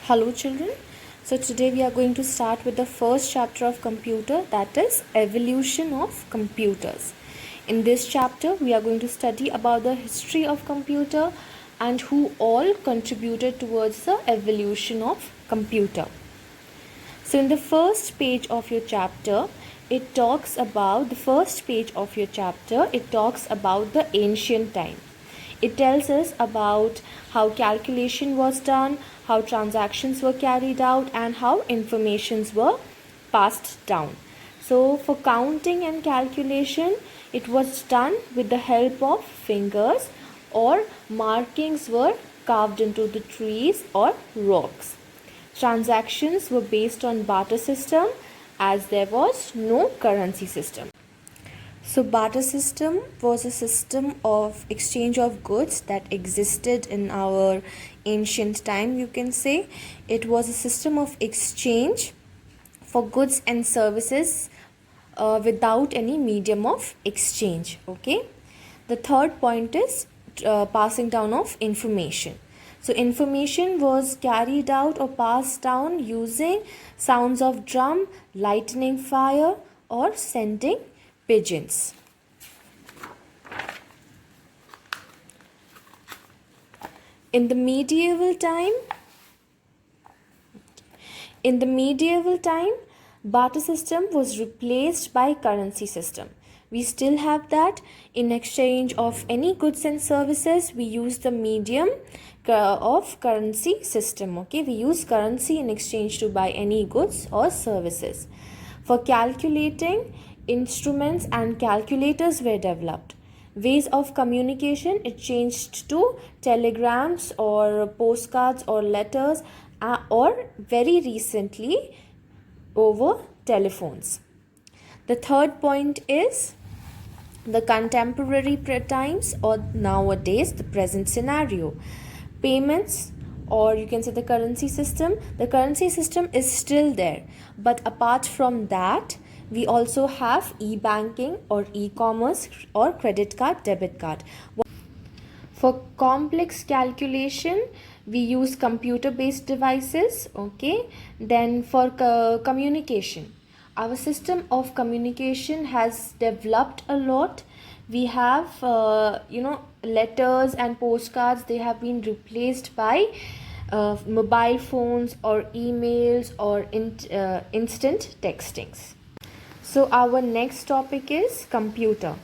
Hello children. So today we are going to start with the first chapter of computer, that is evolution of computers. In this chapter we are going to study about the history of computer and who all contributed towards the evolution of computer. So in the first page of your chapter it talks about the ancient time. It tells us about how calculation was done, how transactions were carried out, and how informations were passed down. So for counting and calculation, it was done with the help of fingers, or markings were carved into the trees or rocks. Transactions were based on barter system as there was no currency system. So barter system was a system of exchange of goods that existed in our ancient time, you can say. It was a system of exchange for goods and services without any medium of exchange. Okay. The third point is passing down of information. So information was carried out or passed down using sounds of drum, lightning fire, or sending pigeons. In the medieval time, barter system was replaced by currency system. We still have that. In exchange of any goods and services, we use the medium of currency system. Okay, we use currency in exchange to buy any goods or services. For calculating, instruments and calculators were developed. Ways of communication, it changed to telegrams or postcards or letters, or very recently over telephones. The third point is the contemporary times, or nowadays the present scenario. Payments, or you can say the currency system. The currency system is still there, but apart from that, we also have e-banking or e-commerce or credit card, debit card. For complex calculation, we use computer-based devices. Okay. Then for communication, our system of communication has developed a lot. We have letters and postcards. They have been replaced by mobile phones or emails or instant textings. So our next topic is computer.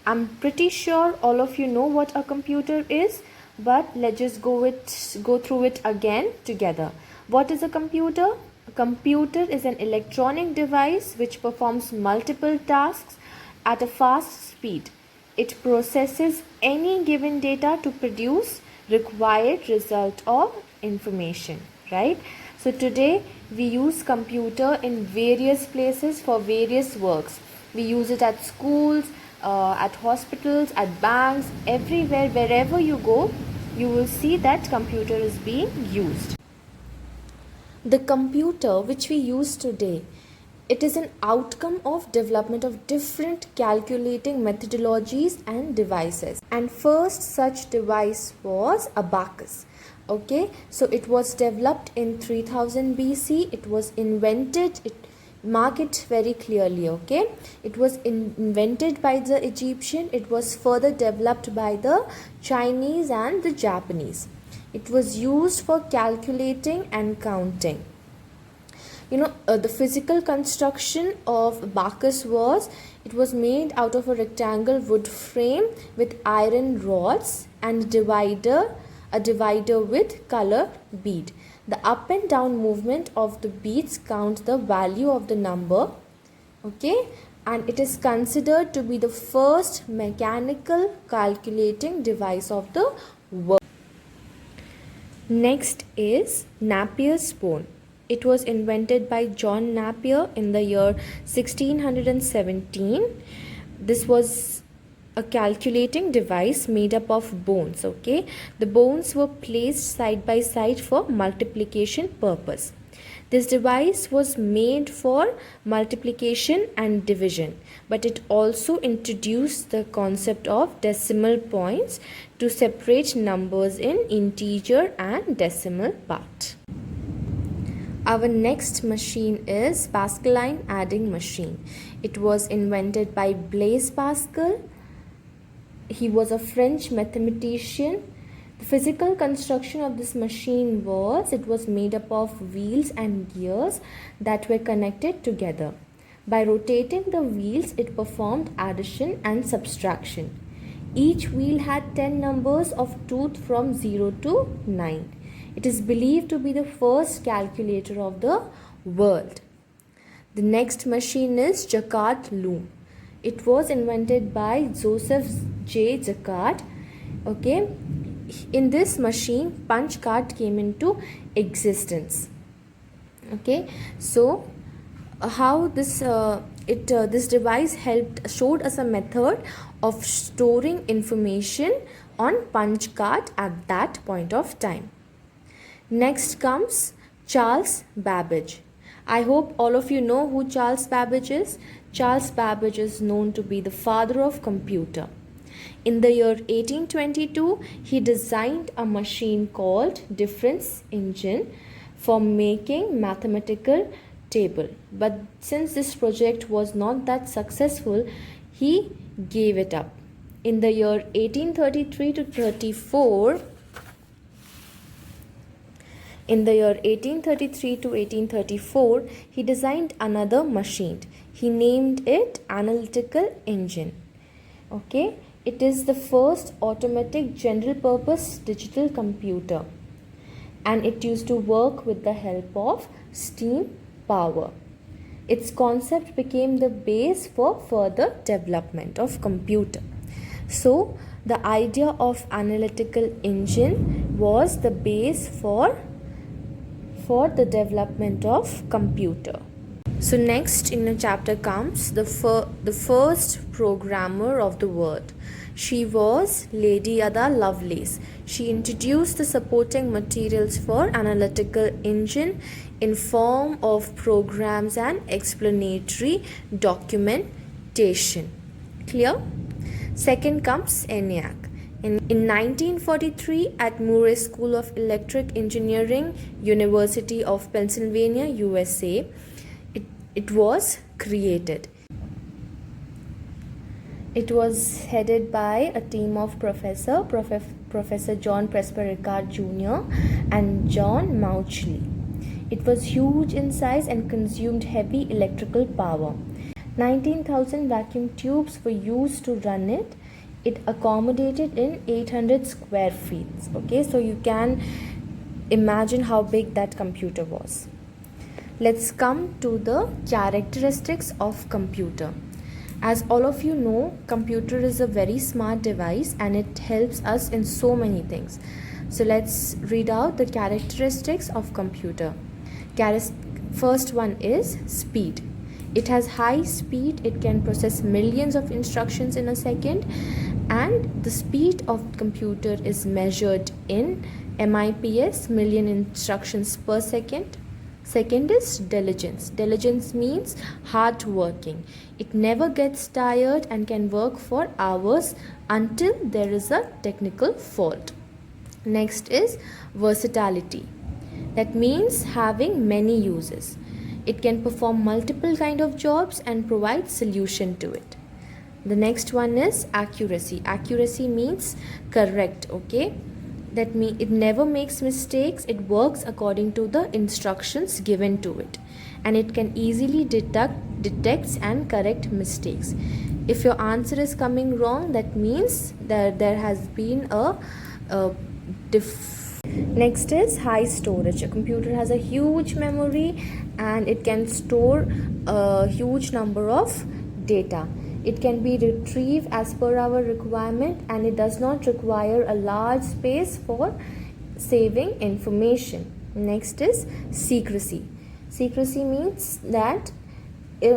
I'm pretty sure all of you know what a computer is, but let's just go through it again together. What is a computer? A computer is an electronic device which performs multiple tasks at a fast speed. It processes any given data to produce required result or information, right? So today we use computer in various places for various works. We use it at schools, at hospitals, at banks, everywhere. Wherever you go, you will see that computer is being used. The computer which we use today, it is an outcome of development of different calculating methodologies and devices. And first such device was abacus. Okay, so it was developed in 3000 BC. It was invented, mark it very clearly. Okay, it was invented by the Egyptian. It was further developed by the Chinese and the Japanese. It was used for calculating and counting. The physical construction of abacus was, it was made out of a rectangle wood frame with iron rods and a divider with color bead. The up and down movement of the beads count the value of the number. Okay, and it is considered to be the first mechanical calculating device of the world. Next is Napier's spoon. It was invented by John Napier in the year 1617. This was a calculating device made up of bones. Okay, the bones were placed side by side for multiplication purpose. This device was made for multiplication and division, but it also introduced the concept of decimal points to separate numbers in integer and decimal part. Our next machine is Pascaline adding machine. It was invented by Blaise Pascal. He was a French mathematician. The physical construction of this machine was, it was made up of wheels and gears that were connected together. By rotating the wheels, it performed addition and subtraction. Each wheel had 10 numbers of tooth from 0 to 9. It is believed to be the first calculator of the world. The next machine is Jacquard loom. It was invented by Joseph J. Jacquard. Okay, in this machine, punch card came into existence. Okay, so how this this device showed us a method of storing information on punch card at that point of time. Next comes Charles Babbage. I hope all of you know who Charles Babbage is. Charles Babbage is known to be the father of computer. In the year 1822, he designed a machine called difference engine for making mathematical table. But since this project was not that successful, he gave it up. In the year 1833 to 34, he designed another machine. He named it analytical engine. Okay, it is the first automatic general purpose digital computer, and it used to work with the help of steam power. Its concept became the base for further development of computer. So the idea of analytical engine was the base for the development of computer. So next in the chapter comes the first programmer of the world. She was Lady Ada Lovelace. She introduced the supporting materials for analytical engine in form of programs and explanatory documentation. Clear? Second comes ENIAC. In 1943, at Murray School of Electric Engineering, University of Pennsylvania, USA, it was created. It was headed by a team of Professor John Presper Ricard Jr. and John Mauchly. It was huge in size and consumed heavy electrical power. 19,000 vacuum tubes were used to run it. It accommodated in 800 square feet. Okay, so you can imagine how big that computer was. Let's come to the characteristics of computer. As all of you know, computer is a very smart device and it helps us in so many things. So let's read out the characteristics of computer. First one is speed. It has high speed. It can process millions of instructions in a second, and the speed of computer is measured in MIPS, million instructions per second. Second is diligence. Diligence means hard working. It never gets tired and can work for hours until there is a technical fault. Next is versatility. That means having many uses. It can perform multiple kind of jobs and provide solution to it. The next one is accuracy. Accuracy means correct, okay? That means it never makes mistakes. It works according to the instructions given to it, and it can easily detects and correct mistakes. If your answer is coming wrong, that means that there has been a Next is high storage. A computer has a huge memory and it can store a huge number of data. It can be retrieved as per our requirement, and it does not require a large space for saving information. Next is secrecy. Secrecy means that it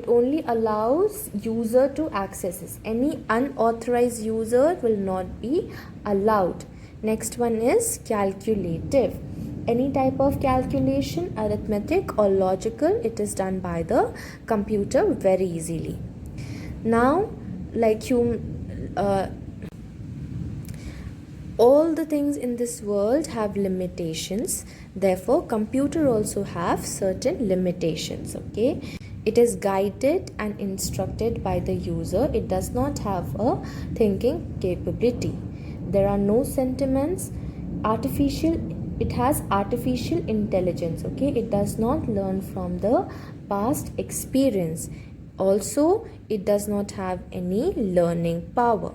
only allows user to access it. Any unauthorized user will not be allowed. Next one is calculative. Any type of calculation, arithmetic or logical, it is done by the computer very easily. Now, All the things in this world have limitations, therefore computer also have certain limitations. Okay, it is guided and instructed by the user. It does not have a thinking capability. There are no sentiments. Artificial, it has artificial intelligence. Okay, it does not learn from the past experience. Also, it does not have any learning power.